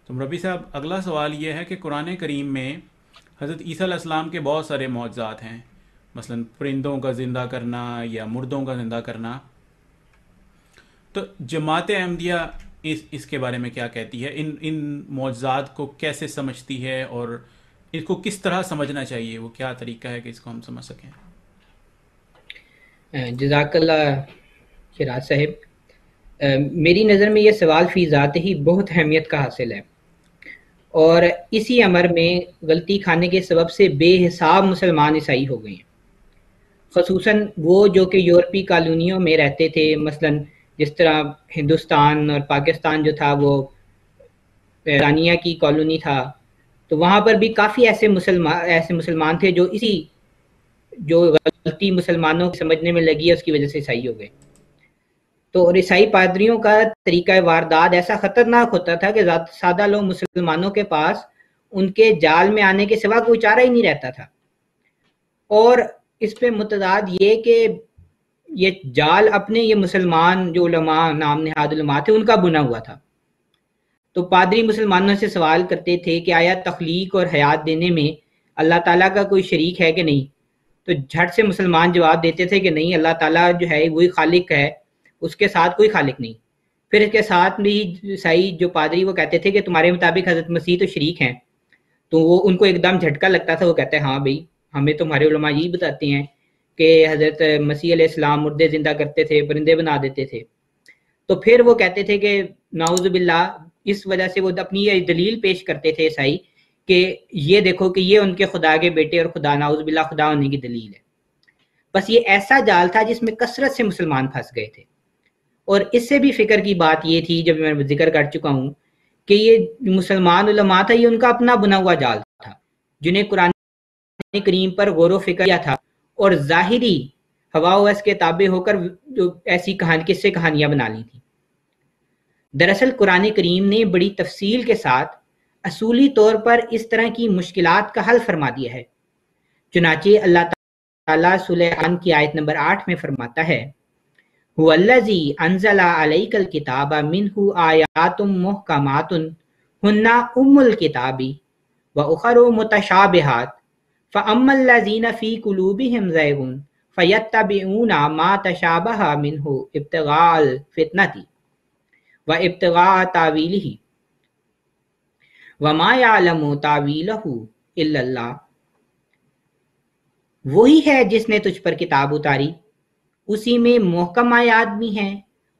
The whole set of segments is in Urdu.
تو ربی صاحب، اگلا سوال یہ ہے کہ قرآن کریم میں حضرت عیسیٰ علیہ السلام کے بہت سارے معجزات ہیں، مثلا پرندوں کا زندہ کرنا یا مردوں کا زندہ کرنا. تو جماعت احمدیہ اس کے بارے میں کیا کہتی ہے؟ ان معجزات کو کیسے سمجھتی ہے، اور اس کو کس طرح سمجھنا چاہیے؟ وہ کیا طریقہ ہے کہ اس کو ہم سمجھ سکیں؟ جزاک اللہ شراز صاحب. میری نظر میں یہ سوال فی ذات ہی بہت اہمیت کا حاصل ہے، اور اسی امر میں غلطی کھانے کے سبب سے بے حساب مسلمان عیسائی ہو گئے ہیں، خصوصاً وہ جو کہ یورپی کالونیوں میں رہتے تھے. مثلا جس طرح ہندوستان اور پاکستان جو تھا وہ برطانیہ کی کالونی تھا، تو وہاں پر بھی کافی ایسے مسلمان تھے جو جو غلطی مسلمانوں کو سمجھنے میں لگی ہے اس کی وجہ سے عیسائی ہو گئے. تو اور عیسائی پادریوں کا طریقہ واردات ایسا خطرناک ہوتا تھا کہ سادہ لوگ مسلمانوں کے پاس ان کے جال میں آنے کے سوا کوئی چارہ ہی نہیں رہتا تھا. اور اس پہ متضاد یہ کہ یہ جال اپنے یہ مسلمان جو علماء نام نہاد علماء تھے ان کا بنا ہوا تھا. تو پادری مسلمانوں سے سوال کرتے تھے کہ آیا تخلیق اور حیات دینے میں اللہ تعالیٰ کا کوئی شریک ہے کہ نہیں؟ تو جھٹ سے مسلمان جواب دیتے تھے کہ نہیں، اللہ تعالیٰ جو ہے وہی خالق ہے، اس کے ساتھ کوئی خالق نہیں. پھر اس کے ساتھ بھی عیسائی جو پادری وہ کہتے تھے کہ تمہارے مطابق حضرت مسیح تو شریک ہیں. تو وہ ان کو ایک دم جھٹکا لگتا تھا. وہ کہتے ہیں ہاں بھائی، ہمیں تمہارے علماء یہی بتاتے ہیں کہ حضرت مسیح علیہ السلام مردے زندہ کرتے تھے، پرندے بنا دیتے تھے. تو پھر وہ کہتے تھے کہ نعوذ باللہ، اس وجہ سے وہ اپنی یہ دلیل پیش کرتے تھے عیسائی کہ یہ دیکھو کہ یہ ان کے خدا کے بیٹے اور خدا نعوذ باللہ خدا ہونے کی دلیل ہے. بس یہ ایسا جال تھا جس میں کثرت سے مسلمان پھنس گئے تھے. اور اس سے بھی فکر کی بات یہ تھی، جب میں ذکر کر چکا ہوں، کہ یہ مسلمان علماء تھا، یہ ان کا اپنا بنا ہوا جال تھا، جنہیں قرآن کریم پر غور و فکر کیا تھا اور ظاہری ہوا و اس کے تابع ہو کر جو ایسی قصے کہانیاں بنا لی تھیں. دراصل قرآن کریم نے بڑی تفصیل کے ساتھ اصولی طور پر اس طرح کی مشکلات کا حل فرما دیا ہے. چنانچہ اللہ تعالیٰ سورہ ان کی آیت نمبر 8 میں فرماتا ہے هو الذی انزل علیک الکتاب منہ آیات محکمات ہن ام الکتاب واخر متشابہات فاما الذین فی قلوبہم زیغ فیتبعون ما تشابہ منہ ابتغاء الفتنۃ وابتغاء تاویلہ وما یعلم تاویلہ الا اللہ. وہی ہے جس نے تجھ پر کتاب اتاری، اسی میں محکم آیات بھی ہیں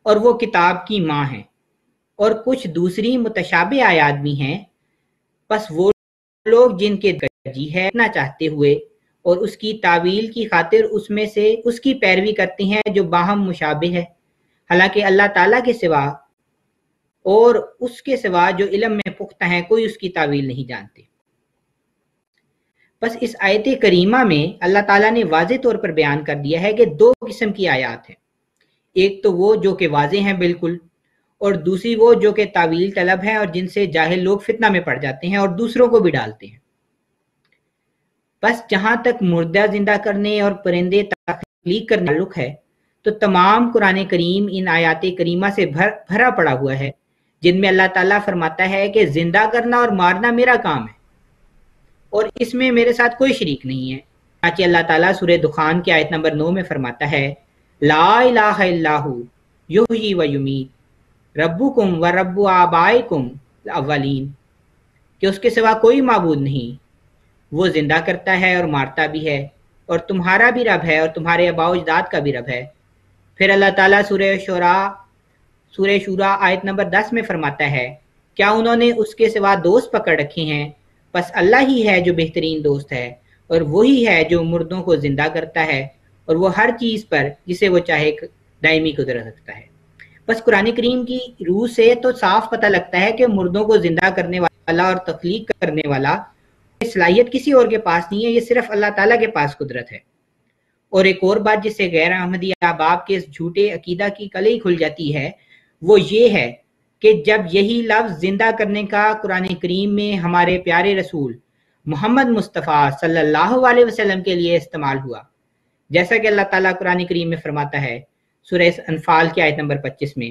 اور وہ کتاب کی ماں ہیں، اور کچھ دوسری متشابہ آیات بھی ہیں. پس وہ لوگ جن کے درجی ہے نہ چاہتے ہوئے اور اس کی تعویل کی خاطر اس میں سے اس کی پیروی کرتے ہیں جو باہم مشابہ ہے، حالانکہ اللہ تعالیٰ کے سوا اور اس کے سوا جو علم میں پختہ ہیں کوئی اس کی تعویل نہیں جانتے. بس اس آیت کریمہ میں اللہ تعالیٰ نے واضح طور پر بیان کر دیا ہے کہ دو قسم کی آیات ہیں. ایک تو وہ جو کہ واضح ہیں بالکل، اور دوسری وہ جو کہ تعویل طلب ہیں اور جن سے جاہل لوگ فتنہ میں پڑ جاتے ہیں اور دوسروں کو بھی ڈالتے ہیں. بس جہاں تک مردہ زندہ کرنے اور پرندے تخلیق کرنے کا تعلق ہے تو تمام قرآن کریم ان آیات کریمہ سے بھرا پڑا ہوا ہے، جن میں اللہ تعالیٰ فرماتا ہے کہ زندہ کرنا اور مارنا میرا کام ہے اور اس میں میرے ساتھ کوئی شریک نہیں ہے. چنانچہ اللہ تعالیٰ سورہ دخان کی آیت نمبر 9 میں فرماتا ہے لا الہ الا ہو یحیی و یمیت ربکم و رب آبائکم الاولین، کہ اس کے سوا کوئی معبود نہیں، وہ زندہ کرتا ہے اور مارتا بھی ہے، اور تمہارا بھی رب ہے اور تمہارے آباء و اجداد کا بھی رب ہے. پھر اللہ تعالیٰ سورہ شورا آیت نمبر 10 میں فرماتا ہے کیا انہوں نے اس کے سوا دوست پکڑ رکھے ہیں؟ بس اللہ ہی ہے جو بہترین دوست ہے، اور وہی ہے جو مردوں کو زندہ کرتا ہے، اور وہ ہر چیز پر جسے وہ چاہے دائمی قدرت رکھتا ہے. بس قرآن کریم کی روح سے تو صاف پتہ لگتا ہے کہ مردوں کو زندہ کرنے والا اور تخلیق کرنے والا صلاحیت کسی اور کے پاس نہیں ہے، یہ صرف اللہ تعالیٰ کے پاس قدرت ہے. اور ایک اور بات جس سے غیر احمدی احباب کے اس جھوٹے عقیدہ کی کلئی کھل جاتی ہے وہ یہ ہے کہ جب یہی لفظ زندہ کرنے کا قرآن کریم میں ہمارے پیارے رسول محمد مصطفیٰ صلی اللہ علیہ وسلم کے لیے استعمال ہوا، جیسا کہ اللہ تعالیٰ قرآن کریم میں فرماتا ہے سورہ انفال کی آیت نمبر 25 میں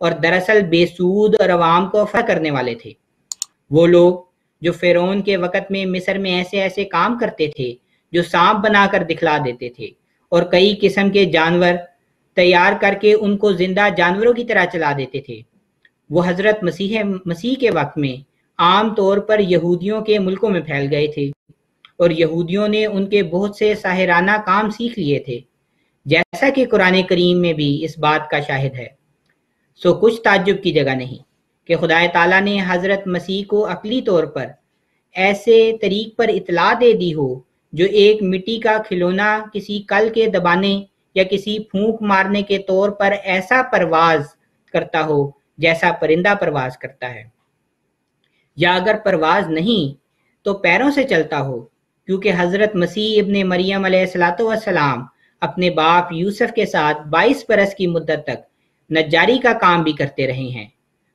اور دراصل بے سود اور عوام کو افواہ کرنے والے تھے۔ وہ لوگ جو فرعون کے وقت میں مصر میں ایسے ایسے کام کرتے تھے جو سانپ بنا کر دکھلا دیتے تھے اور کئی قسم کے جانور تیار کر کے ان کو زندہ جانوروں کی طرح چلا دیتے تھے، وہ حضرت مسیح کے وقت میں عام طور پر یہودیوں کے ملکوں میں پھیل گئے تھے، اور یہودیوں نے ان کے بہت سے ساحرانہ کام سیکھ لیے تھے، جیسا کہ قرآن کریم میں بھی اس بات کا شاہد ہے۔ سو کچھ تعجب کی جگہ نہیں کہ خدا تعالیٰ نے حضرت مسیح کو عقلی طور پر ایسے طریق پر اطلاع دے دی ہو جو ایک مٹی کا کھلونا کسی کل کے دبانے یا کسی پھونک مارنے کے طور پر ایسا پرواز کرتا ہو جیسا پرندہ پرواز کرتا ہے، یا اگر پرواز نہیں تو پیروں سے چلتا ہو، کیونکہ حضرت مسیح ابن مریم علیہ السلام اپنے باپ یوسف کے ساتھ 22 برس کی مدت تک نجاری کا کام بھی کرتے رہے ہیں،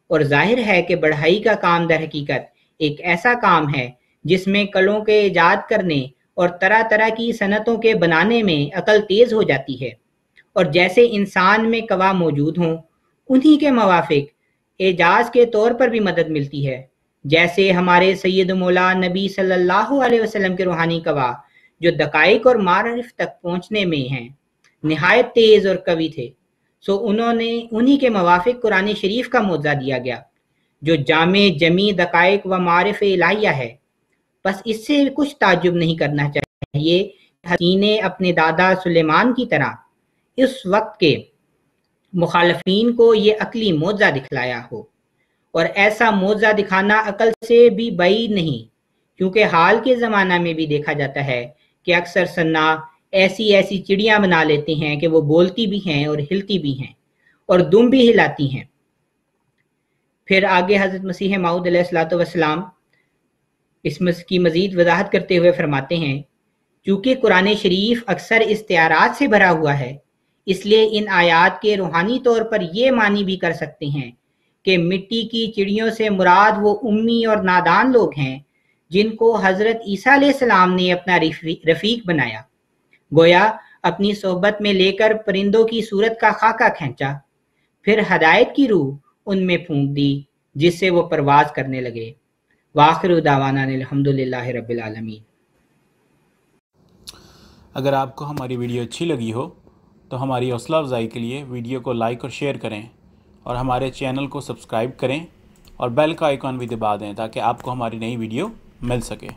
اور ظاہر ہے کہ بڑھائی کا کام در حقیقت ایک ایسا کام ہے جس میں کلوں کے ایجاد کرنے اور طرح طرح کی صنعتوں کے بنانے میں عقل تیز ہو جاتی ہے، اور جیسے انسان میں قوا موجود ہوں انہی کے موافق اعجاز کے طور پر بھی مدد ملتی ہے، جیسے ہمارے سید مولا نبی صلی اللہ علیہ وسلم کے روحانی قوا جو دقائق اور معرف تک پہنچنے میں ہیں نہایت تیز اور قوی تھے۔ سو انہی کے موافق قرآن شریف کا معجزہ دیا گیا جو جامع جمی دقائق و معارف الہیہ ہے۔ بس اس سے کچھ تعجب نہیں کرنا چاہیے حسین نے اپنے دادا سلیمان کی طرح اس وقت کے مخالفین کو یہ عقلی معجزہ دکھلایا ہو، اور ایسا معجزہ دکھانا عقل سے بھی بعید نہیں، کیونکہ حال کے زمانہ میں بھی دیکھا جاتا ہے کہ اکثر صناع ایسی چڑیاں بنا لیتے ہیں کہ وہ بولتی بھی ہیں اور ہلتی بھی ہیں اور دم بھی ہلاتی ہیں۔ پھر آگے حضرت مسیح موعود علیہ السلام اس کی مزید وضاحت کرتے ہوئے فرماتے ہیں، چونکہ قرآن شریف اکثر استعارات سے بھرا ہوا ہے، اس لیے ان آیات کے روحانی طور پر یہ معنی بھی کر سکتے ہیں کہ مٹی کی چڑیوں سے مراد وہ امی اور نادان لوگ ہیں جن کو حضرت عیسیٰ علیہ السلام نے اپنا رفیق بنایا، گویا اپنی صحبت میں لے کر پرندوں کی صورت کا خاکہ کھینچا، پھر ہدایت کی روح ان میں پھونک دی جس سے وہ پرواز کرنے لگے۔ وآخر دعوانا الحمدللہ رب العالمین۔ اگر آپ کو ہماری ویڈیو اچھی لگی ہو تو ہماری حوصلہ افزائی کے لیے ویڈیو کو لائک اور شیئر کریں، اور ہمارے چینل کو سبسکرائب کریں اور بیل کا آئیکن بھی دبا دیں تاکہ آپ کو ہماری نئی ویڈیو مل سکے۔